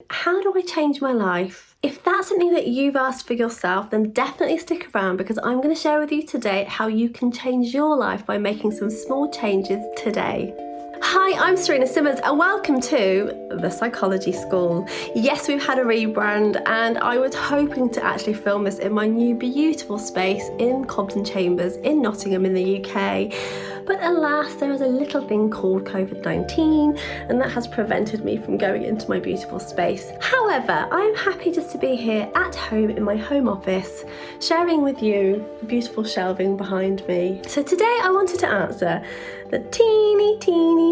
How do I change my life? If that's something that you've asked for yourself, then definitely stick around because I'm going to share with you today how you can change your life by making some small changes today. Hi, I'm Serena Simmons and welcome to The Psychology School. Yes, we've had a rebrand and I was hoping to actually film this in my new beautiful space in Cobden Chambers in Nottingham in the UK. But alas, there is a little thing called COVID-19 and that has prevented me from going into my beautiful space. However, I'm happy just to be here at home in my home office, sharing with you the beautiful shelving behind me. So today I wanted to answer the teeny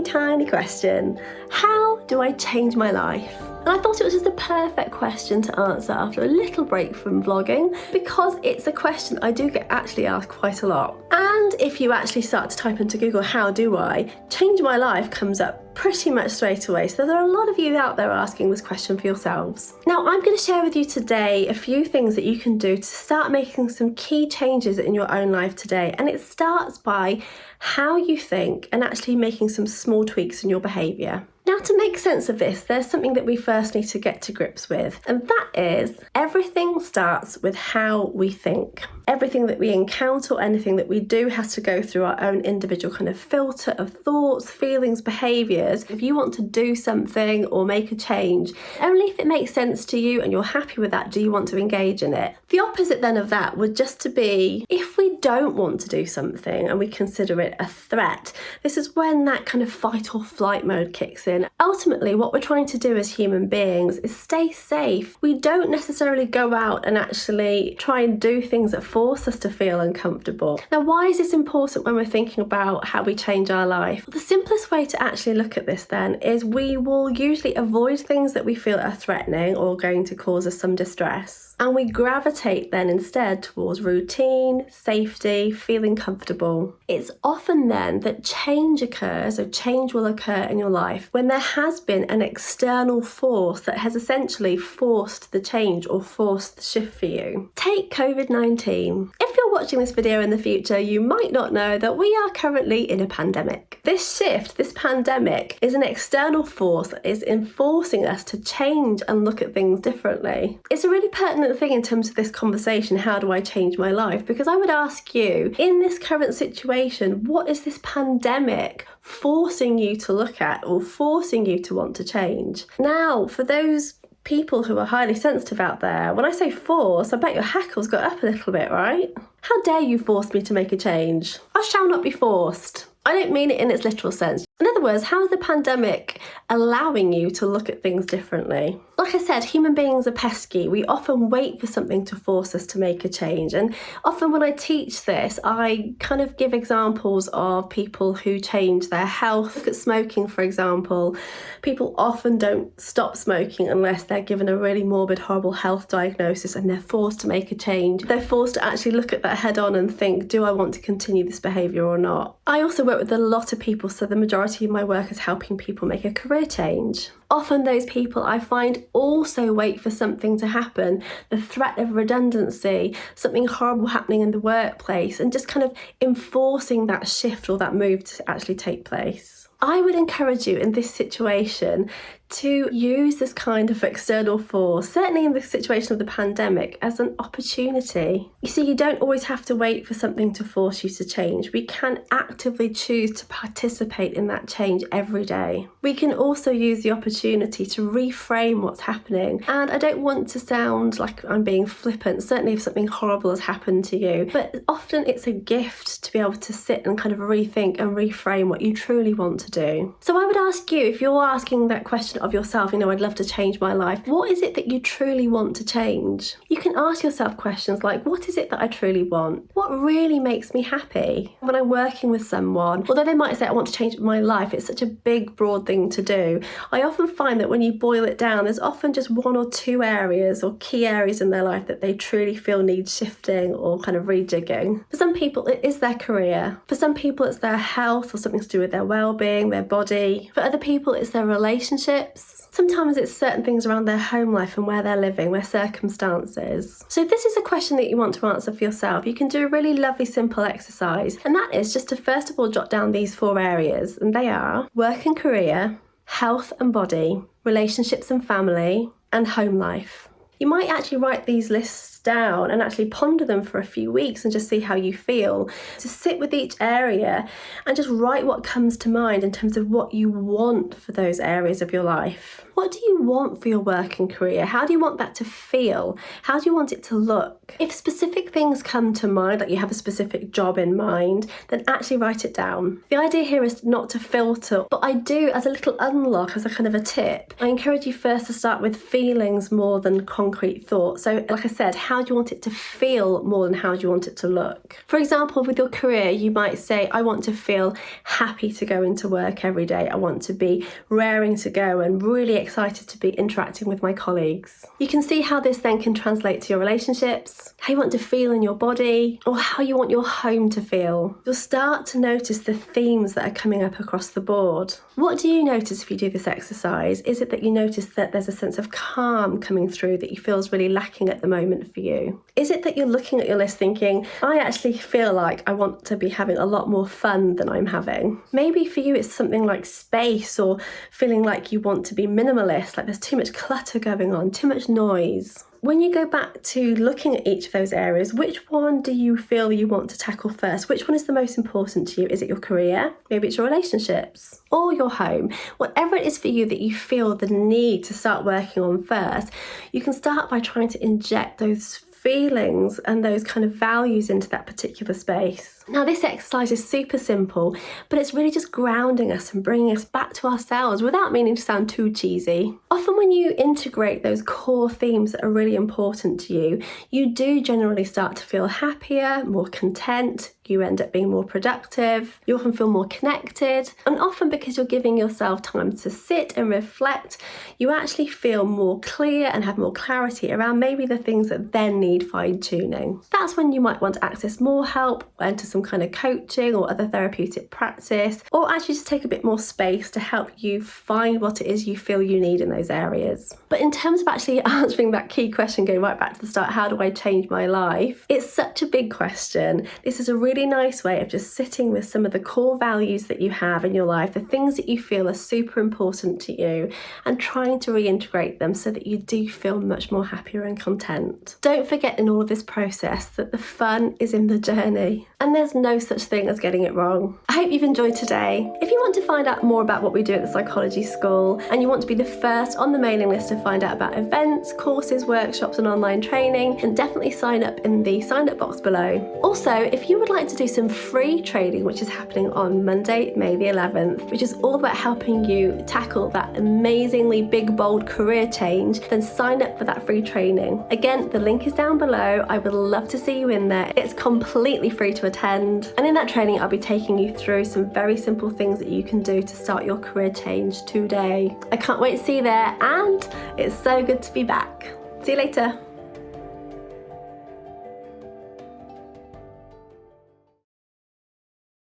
tiny question, how do I change my life? And I thought it was just a perfect question to answer after a little break from vlogging because it's a question I do get actually asked quite a lot. And if you actually start to type into Google, how do I change my life, comes up pretty much straight away. So there are a lot of you out there asking this question for yourselves. Now I'm going to share with you today a few things that you can do to start making some key changes in your own life today. And it starts by how you think and actually making some small tweaks in your behaviour. Now, to make sense of this, there's something that we first need to get to grips with, and that is everything starts with how we think. Everything that we encounter or anything that we do has to go through our own individual kind of filter of thoughts, feelings, behaviours. If you want to do something or make a change, only if it makes sense to you and you're happy with that do you want to engage in it. The opposite then of that would just to be if we don't want to do something and we consider it a threat, this is when that kind of fight or flight mode kicks in. Ultimately, what we're trying to do as human beings is stay safe. We don't necessarily go out and actually try and do things that force us to feel uncomfortable. Now, why is this important when we're thinking about how we change our life? Well, the simplest way to actually look at this then is we will usually avoid things that we feel are threatening or going to cause us some distress. And we gravitate then instead towards routine, safety, feeling comfortable. It's often then that change occurs, or change will occur in your life when there has been an external force that has essentially forced the change or forced the shift for you. Take COVID-19. If you're watching this video in the future, you might not know that we are currently in a pandemic. This shift, this pandemic, is an external force that is enforcing us to change and look at things differently. It's a really pertinent thing in terms of this conversation, how do I change my life? Because I would ask you, in this current situation, what is this pandemic forcing you to look at or forcing you to want to change? Now, for those people who are highly sensitive out there, when I say force, I bet your hackles got up a little bit, right? How dare you force me to make a change? I shall not be forced. I don't mean it in its literal sense. In other words, how is the pandemic allowing you to look at things differently? Like I said, human beings are pesky. We often wait for something to force us to make a change. And often when I teach this, I kind of give examples of people who change their health. Look at smoking, for example. People often don't stop smoking unless they're given a really morbid, horrible health diagnosis and they're forced to make a change. They're forced to actually look at that head on and think, do I want to continue this behaviour or not? I also work with a lot of people, so the majority of my work is helping people make a career change. Often those people I find also wait for something to happen, the threat of redundancy, something horrible happening in the workplace, and just kind of enforcing that shift or that move to actually take place. I would encourage you in this situation to use this kind of external force, certainly in the situation of the pandemic, as an opportunity. You see, you don't always have to wait for something to force you to change. We can actively choose to participate in that change every day. We can also use the opportunity to reframe what's happening. And I don't want to sound like I'm being flippant, certainly if something horrible has happened to you, but often it's a gift to be able to sit and kind of rethink and reframe what you truly want to do. So I would ask you, if you're asking that question of yourself, I'd love to change my life, what is it that you truly want to change? You can ask yourself questions like, what is it that I truly want? What really makes me happy? When I'm working with someone, although they might say I want to change my life, it's such a big, broad thing to do. I often find that when you boil it down, there's often just one or two areas or key areas in their life that they truly feel need shifting or kind of rejigging. For some people, it is their career. For some people, it's their health or something to do with their well-being, their body. For other people, it's their relationships. Sometimes it's certain things around their home life and where they're living, their circumstances. So if this is a question that you want to answer for yourself, you can do a really lovely simple exercise. And that is just to first of all jot down these 4 areas. And they are work and career, health and body, relationships and family, and home life. You might actually write these lists down and actually ponder them for a few weeks and just see how you feel. So sit with each area and just write what comes to mind in terms of what you want for those areas of your life. What do you want for your work and career? How do you want that to feel? How do you want it to look? If specific things come to mind, like you have a specific job in mind, then actually write it down. The idea here is not to filter, but I do, as a little unlock, as a kind of a tip, I encourage you first to start with feelings more than concrete thoughts. So like I said, how do you want it to feel more than how do you want it to look? For example, with your career, you might say, I want to feel happy to go into work every day. I want to be raring to go and really excited to be interacting with my colleagues. You can see how this then can translate to your relationships, how you want to feel in your body, or how you want your home to feel. You'll start to notice the themes that are coming up across the board. What do you notice if you do this exercise? Is it that you notice that there's a sense of calm coming through that you feel is really lacking at the moment for you? Is it that you're looking at your list thinking, I actually feel like I want to be having a lot more fun than I'm having? Maybe for you it's something like space, or feeling like you want to be minimalist, like there's too much clutter going on, too much noise. When you go back to looking at each of those areas, which one do you feel you want to tackle first? Which one is the most important to you? Is it your career? Maybe it's your relationships or your home. Whatever it is for you that you feel the need to start working on first, you can start by trying to inject those feelings and those kind of values into that particular space. Now, this exercise is super simple, but it's really just grounding us and bringing us back to ourselves without meaning to sound too cheesy. Often when you integrate those core themes that are really important to you, you do generally start to feel happier, more content, you end up being more productive, you often feel more connected, and often because you're giving yourself time to sit and reflect, you actually feel more clear and have more clarity around maybe the things that then need fine-tuning. That's when you might want to access more help, enter some kind of coaching or other therapeutic practice, or actually just take a bit more space to help you find what it is you feel you need in those areas. But in terms of actually answering that key question, going right back to the start, how do I change my life? It's such a big question. This is a really nice way of just sitting with some of the core values that you have in your life, the things that you feel are super important to you, and trying to reintegrate them so that you do feel much more happier and content. Don't forget in all of this process that the fun is in the journey, and there's no such thing as getting it wrong. I hope you've enjoyed today. If you want to find out more about what we do at the Psychology School, and you want to be the first on the mailing list to find out about events, courses, workshops and online training, then definitely sign up in the sign up box below. Also, if you would like to do some free training, which is happening on Monday, May the 11th, which is all about helping you tackle that amazingly big, bold career change, then sign up for that free training. Again, the link is down below. I would love to see you in there. It's completely free to attend. And in that training, I'll be taking you through some very simple things that you can do to start your career change today. I can't wait to see you there, and it's so good to be back. See you later.